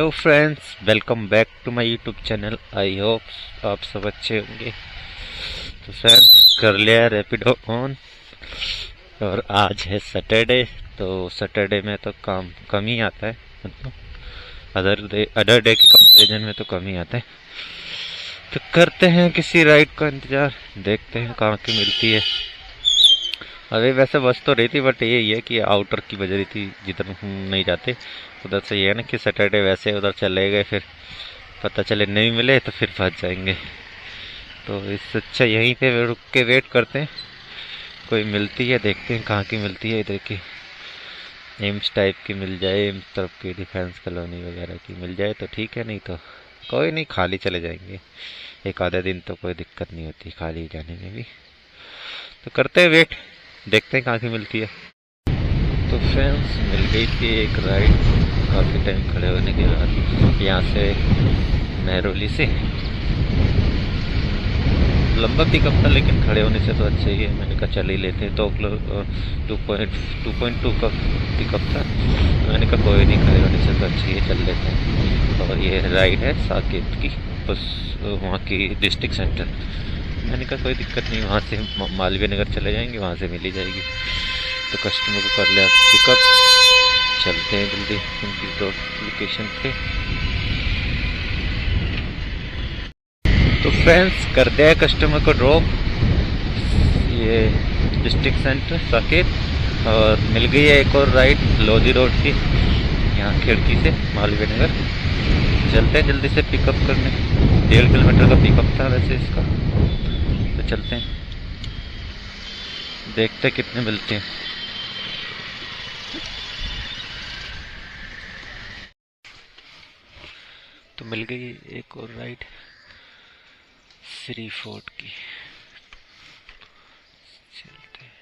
Hello friends, welcome back to my YouTube channel. I hope आप सब अच्छे होंगे। तो फ्रेंड्स, कर लिया रैपिडो ऑन और आज है सैटरडे। तो सैटरडे में तो काम कम ही आता है, मतलब अदर डे के कंपैरिजन में तो कम ही आता है। तो करते हैं किसी राइड का इंतज़ार, देखते हैं कहाँ की मिलती है। अरे वैसे बस तो रही थी, बट यही है कि आउटर की बज रही थी, जिधर हम नहीं जाते उधर से। ये है ना कि सैटरडे वैसे उधर चले गए, फिर पता चले नहीं मिले तो फिर फंस जाएंगे। तो इससे अच्छा यहीं पे रुक के वेट करते हैं, कोई मिलती है देखते हैं कहाँ की मिलती है। इधर की एम्स टाइप की मिल जाए, एम्स तरफ की डिफेंस कॉलोनी वगैरह की मिल जाए तो ठीक है, नहीं तो कोई नहीं, खाली चले जाएंगे। एक आधे दिन तो कोई दिक्कत नहीं होती खाली जाने में भी। तो करते हैं वेट, देखते हैं कहाँ की मिलती है। तो फ्रेंड्स, मिल गई थी एक राइड काफ़ी टाइम खड़े होने के बाद। यहाँ से मेहरौली से लंबा पिकअप था, लेकिन खड़े होने से तो अच्छा ही है। मैंने कहा चल ही लेते हैं। 2.2 का पिकअप था। मैंने कहा कोई नहीं, खड़े होने से तो अच्छी है, चल लेते हैं। और ये राइड है साकेत की, बस वहाँ की डिस्ट्रिक्ट सेंटर। मैंने कहा कोई दिक्कत नहीं, वहाँ से मालवीय नगर चले जाएंगे, वहाँ से मिल ही जाएगी। तो कस्टमर को कर लिया पिकअप, चलते हैं जल्दी उनकी लोकेशन पे। तो फ्रेंड्स, कर दिया है कस्टमर को ड्रॉप, ये डिस्ट्रिक्ट सेंटर साकेत। और मिल गई है एक और राइड लोधी रोड की, यहाँ खिड़की से मालवीय नगर। चलते हैं जल्दी से पिकअप करने। 1.5 किलोमीटर का पिकअप था वैसे इसका। तो चलते हैं, देखते हैं कितने मिलते हैं। तो मिल गई एक और राइड श्री फोर्ट की, चलते हैं।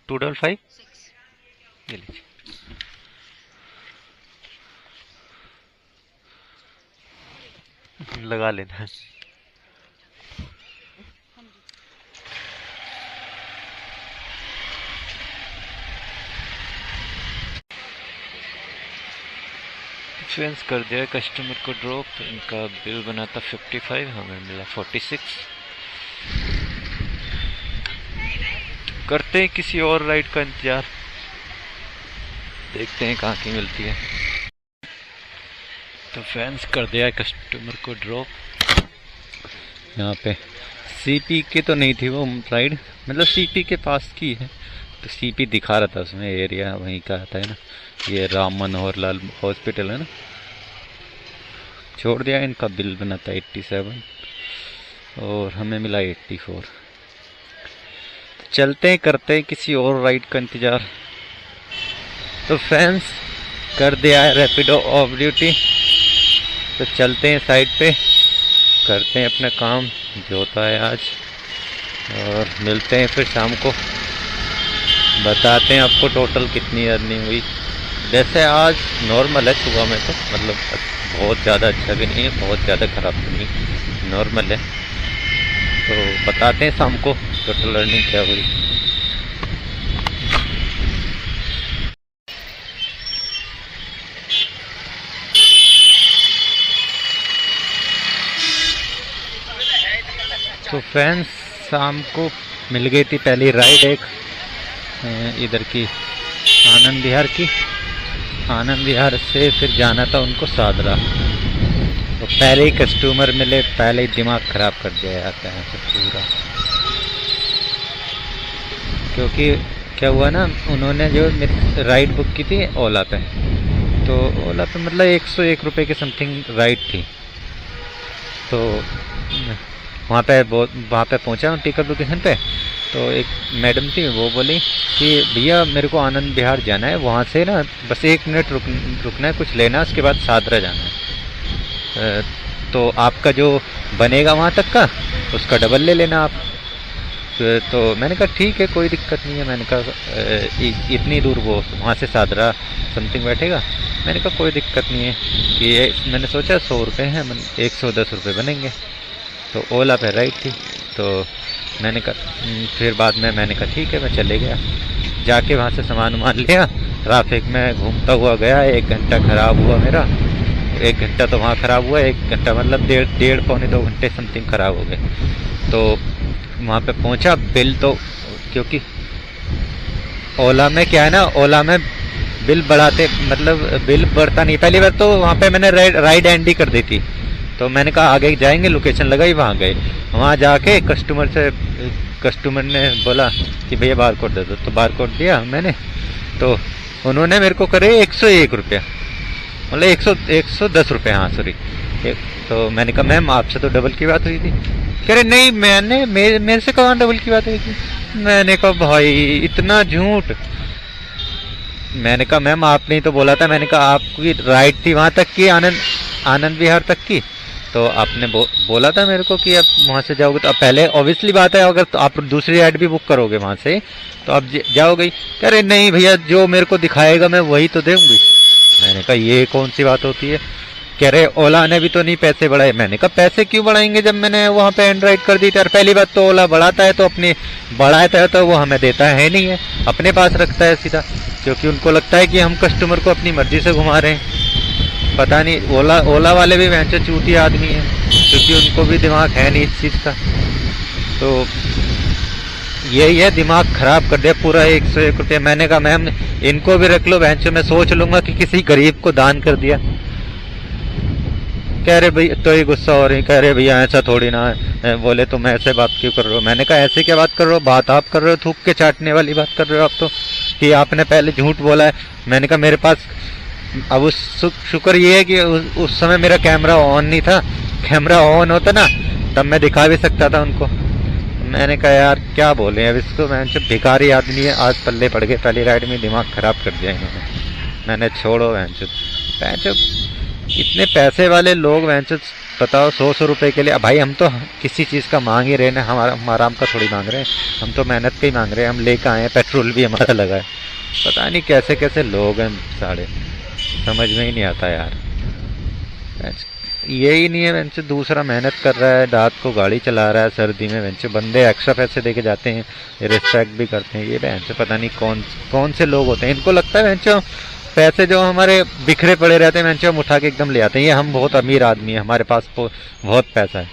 255 ले लीजिए। लगा लेना। फ्रेंड्स, कर दिया कस्टमर को ड्रॉप। इनका बिल बना था 55, हमें मिला 46। करते हैं किसी और राइड का इंतजार, देखते हैं कहाँ की मिलती है। तो फ्रेंड्स, कर दिया कस्टमर को ड्रॉप। यहाँ पे सीपी के तो नहीं थी वो राइड, मतलब सीपी के पास की है। तो सीपी दिखा रहा था उसमें, एरिया वहीं का आता है ना। ये राम मनोहर लाल हॉस्पिटल है ना। छोड़ दिया। इनका बिल बना था 87 और हमें मिला 84। चलते हैं, करते हैं किसी और राइड का इंतज़ार। तो फ्रेंड्स, कर दिया है रैपिडो ऑफ ड्यूटी। तो चलते हैं साइड पे, करते हैं अपना काम जो होता है आज, और मिलते हैं फिर शाम को। बताते हैं आपको टोटल कितनी अर्निंग हुई। वैसे आज नॉर्मल है सुबह में, तो मतलब बहुत ज़्यादा अच्छा भी नहीं है, बहुत ज़्यादा ख़राब भी नहीं, नॉर्मल है। तो बताते हैं शाम को टोटल अर्निंग क्या हुई। तो फ्रेंड्स, शाम को मिल गई थी पहली राइड एक इधर की आनंद विहार की। आनंद विहार से फिर जाना था उनको सादरा। तो पहले ही कस्टमर मिले, पहले ही दिमाग ख़राब कर दिया जाता है पूरा। क्योंकि क्या हुआ ना, उन्होंने जो राइड बुक की थी ओला पे, तो ओला पे मतलब 101 रुपये के समथिंग राइड थी। तो वहाँ पे पहुँचा मैं पिकअप लोकेशन पे। तो एक मैडम थी, वो बोली कि भैया मेरे को आनंद विहार जाना है, वहाँ से ना बस 1 मिनट रुकना है, कुछ लेना है, उसके बाद सादरा जाना है। तो आपका जो बनेगा वहाँ तक का, उसका डबल ले लेना आप। तो मैंने कहा ठीक है, कोई दिक्कत नहीं है। मैंने कहा इतनी दूर वो वहाँ से सादरा समथिंग बैठेगा। मैंने कहा कोई दिक्कत नहीं है कि मैंने सोचा 100 रुपये हैं, 110 रुपये बनेंगे। तो ओला पे राइड थी, तो मैंने कहा फिर बाद में मैंने कहा ठीक है, मैं चले गया। जाके वहाँ से सामान वामान लिया, ट्रैफिक में घूमता हुआ गया। 1 घंटा ख़राब हुआ मेरा। 1 घंटा तो वहाँ ख़राब हुआ, 1 घंटा मतलब डेढ़ पौने 2 घंटे समथिंग ख़राब हो गए। तो वहाँ पे पहुँचा। बिल तो क्योंकि ओला में क्या है ना, ओला में बिल बढ़ाते मतलब बिल बढ़ता नहीं। पहली बार तो वहाँ पे मैंने राइड एंड ही कर दी थी। तो मैंने कहा आगे जाएंगे, लोकेशन लगाई, वहाँ गए। वहाँ जाके कस्टमर ने बोला कि भैया बार कोड दे दो। तो बार कोड दिया मैंने, तो उन्होंने मेरे को करे 101 रुपया, मतलब 110 रुपये। हाँ सॉरी। तो मैंने कहा मैम आपसे तो डबल की बात हुई थी। कह रहे नहीं मेरे से कहाँ डबल की बात हुई थी। मैंने कहा भाई इतना झूठ। मैंने कहा मैम आपने ही तो बोला था। मैंने कहा आपकी राइड थी वहाँ तक की, आनंद विहार तक की, तो आपने बोला था मेरे को कि आप वहाँ से जाओगे। तो अब पहले ऑब्वियसली बात है, अगर तो आप दूसरी राइड भी बुक करोगे वहाँ से तो आप जाओगे। कह रहे नहीं भैया जो मेरे को दिखाएगा मैं वही तो दूंगी। मैंने कहा ये कौन सी बात होती है। कह रहे ओला ने भी तो नहीं पैसे बढ़ाए। मैंने कहा पैसे क्यों बढ़ाएंगे जब मैंने वहाँ पे एंड्रॉइड कर दी थी। और पहली बात तो ओला बढ़ाता है तो अपनी बढ़ाता है तो वो हमें देता है नहीं है, अपने पास रखता है सीधा, क्योंकि उनको लगता है कि हम कस्टमर को अपनी मर्जी से घुमा रहे हैं। पता नहीं ओला वाले भी वैसे चूती आदमी हैं, क्योंकि उनको भी दिमाग है नहीं इस चीज़ का। तो यही है, दिमाग खराब कर दिया पूरा। 101 रुपये। मैंने कहा मैम इनको भी रख लो, वैसे मैं सोच लूंगा कि किसी गरीब को दान कर दिया। कह रहे भैया तो ये गुस्सा हो रही, कह रहे भैया ऐसा थोड़ी ना है। बोले तुम ऐसे बात क्यों कर रहे हो। मैंने कहा ऐसे क्या बात कर रहे हो, बात आप कर रहे हो, थूक के चाटने वाली बात कर रहे हो आप तो, कि आपने पहले झूठ बोला है। मैंने कहा मेरे पास अब उस शुक्र ये है कि उस समय मेरा कैमरा ऑन नहीं था। कैमरा ऑन होता ना तब मैं दिखा भी सकता था उनको। मैंने कहा यार क्या बोले अब इसको, मैं जब भिखारी आदमी है, आज पल्ले पड़ गए। पहली राइड में दिमाग खराब कर दिया इन्होंने। मैंने छोड़ो वैंचो इतने पैसे वाले लोग वैंचो बताओ 100 रुपए के लिए। भाई हम तो किसी चीज़ का मांग ही रहे ना, हम आराम का थोड़ी मांग रहे हैं, हम तो मेहनत का ही मांग रहे हैं। हम लेकर आए हैं, पेट्रोल भी हमारा लगा है। पता नहीं कैसे कैसे लोग हैं साढ़े, समझ में ही नहीं आता यार। यही नहीं है वैसे दूसरा मेहनत कर रहा है, रात को गाड़ी चला रहा है सर्दी में, वैसे बंदे एक्स्ट्रा पैसे देके जाते हैं, रिस्पेक्ट भी करते हैं। ये वैसे पता नहीं कौन से लोग होते हैं, इनको लगता है वैसे पैसे जो हमारे बिखरे पड़े रहते हैं वैसे हम उठा के एकदम ले आते हैं। ये हम बहुत अमीर आदमी है, हमारे पास बहुत पैसा है।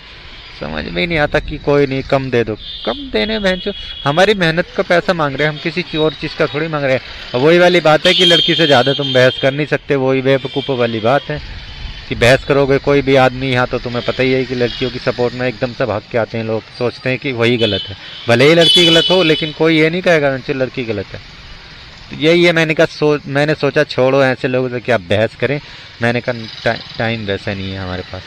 समझ में ही नहीं आता कि कोई नहीं कम दे दो, कम देने भैंचो हमारी मेहनत का पैसा मांग रहे हैं, हम किसी और चीज़ का थोड़ी मांग रहे हैं। वही वाली बात है कि लड़की से ज़्यादा तुम बहस कर नहीं सकते, वही बेवकूफ़ वाली बात है कि बहस करोगे कोई भी आदमी यहाँ, तो तुम्हें पता ही है कि लड़कियों की सपोर्ट में एकदम से भाग के आते हैं लोग, सोचते हैं कि वही गलत है। भले ही लड़की गलत हो लेकिन कोई ये नहीं कहेगा लड़की गलत है। तो यही है, मैंने सोचा छोड़ो ऐसे लोगों से क्या बहस करें। मैंने कहा टाइम वैसा नहीं है हमारे पास।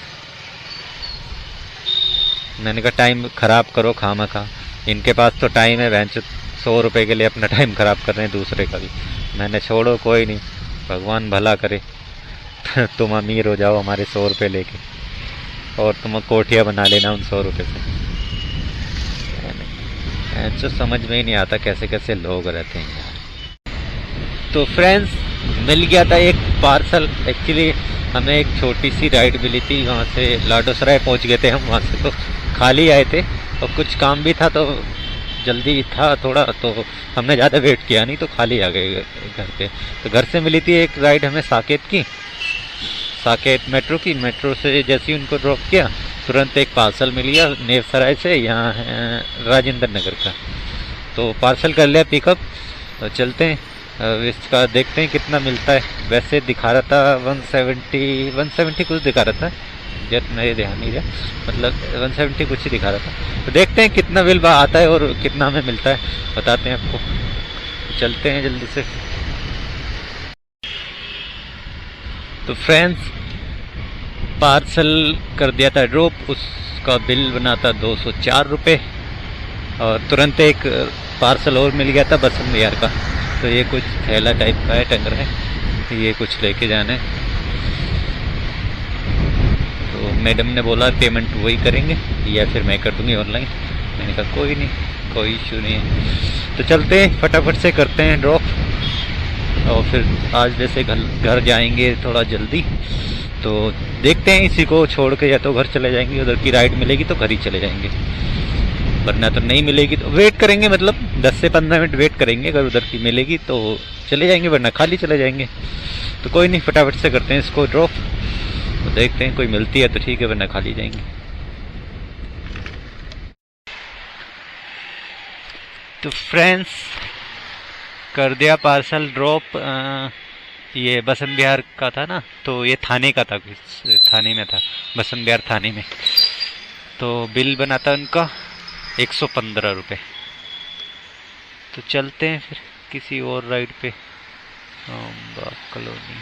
मैंने कहा टाइम ख़राब करो खामखा, इनके पास तो टाइम है वैंच 100 रुपये के लिए अपना टाइम ख़राब कर रहे हैं दूसरे का भी। मैंने छोड़ो कोई नहीं, भगवान भला करे तुम अमीर हो जाओ हमारे 100 रुपये लेके, और तुम कोठिया बना लेना उन 100 रुपये से। ऐसा समझ में ही नहीं आता कैसे कैसे लोग रहते हैं यार। तो फ्रेंड्स मिल गया था एक पार्सल। एक्चुअली हमें एक छोटी सी राइड मिली थी, वहाँ से लाडोसराय पहुँच गए थे हम। वहाँ से तो खाली आए थे और कुछ काम भी था, तो जल्दी था थोड़ा, तो हमने ज़्यादा वेट किया नहीं, तो खाली आ गए घर पे। तो घर से मिली थी एक राइड हमें साकेत की, साकेत मेट्रो से जैसे ही उनको ड्रॉप किया तुरंत एक पार्सल मिल गया नेवसराय से, यहाँ राजेंद्र नगर का। तो पार्सल कर लिया पिकअप, तो चलते हैं इसका देखते हैं कितना मिलता है। वैसे दिखा रहा था 170 कुछ दिखा रहा था, जब मेरे ध्यान नहीं रहा, मतलब 170 कुछ ही दिखा रहा था। तो देखते हैं कितना बिल आता है और कितना हमें मिलता है, बताते हैं आपको। चलते हैं जल्दी से। तो फ्रेंड्स पार्सल कर दिया था ड्रॉप, उसका बिल बना था 204 रुपये, और तुरंत एक पार्सल और मिल गया था बसंत विहार का। तो ये कुछ थैला टाइप का है, टंग रहा है, तो ये कुछ लेके जाना है। तो मैडम ने बोला पेमेंट वही करेंगे या फिर मैं कर दूंगी ऑनलाइन। मैंने कहा कोई नहीं, कोई इशू नहीं है। तो चलते हैं फटाफट से करते हैं ड्रॉप, और फिर आज वैसे घर जाएंगे थोड़ा जल्दी, तो देखते हैं इसी को छोड़ के या तो घर चले जाएंगे, उधर की राइड मिलेगी तो घर ही चले जाएंगे। वरना तो नहीं मिलेगी तो वेट करेंगे, मतलब 10 से 15 मिनट वेट करेंगे, अगर उधर की मिलेगी तो चले जाएंगे, वरना खाली चले जाएंगे। तो कोई नहीं, फटाफट से करते हैं इसको ड्रॉप, तो देखते हैं कोई मिलती है तो ठीक है, वरना खाली जाएंगे। तो फ्रेंड्स, कर दिया पार्सल ड्रॉप। ये बसंत विहार का था ना, तो ये थाने का था, कुछ थाने में था, बसंत विहार थाने में। तो बिल बना था उनका 115 रुपये। तो चलते हैं फिर किसी और राइड पे, आमबाग कॉलोनी।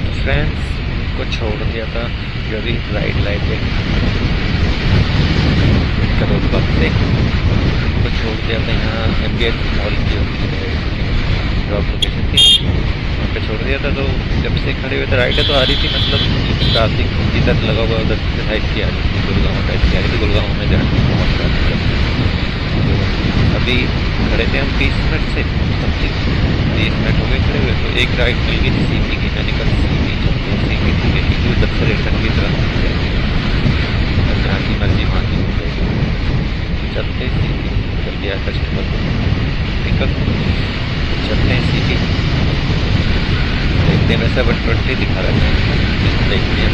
तो फ्रेंड्स, को छोड़ दिया था जो भी राइड लाइट करोल बाग से, को छोड़ दिया था यहाँ एमबीएस मॉल की ड्रॉप लोकेशन थी, वहाँ पे छोड़ दिया था। तो जब से खड़े हुए थे, राइडर तो आ रही थी, मतलब ट्रैफिक जिधर लगा हुआ उधर साइड की आ रही थी, गुड़गांव साइड की आ रही थी, गुड़गांव में जाने बहुत ट्रैफिक। अभी खड़े थे हम 20 मिनट से, समथिंग 20 मिनट हो गए खड़े हुए, तो एक राइड मिल गई थी सीपी की। मैंने कहा सीपी उधर से रिटर्न की तरफ जहाँ की मर्जी वहाँ की हो जाएगी। चलते सीपी कर दिया कस्टमर को पिकअप, चलते हैं सीपी। देखते हैं वैसे 120 दिखा रहा है, देखते हैं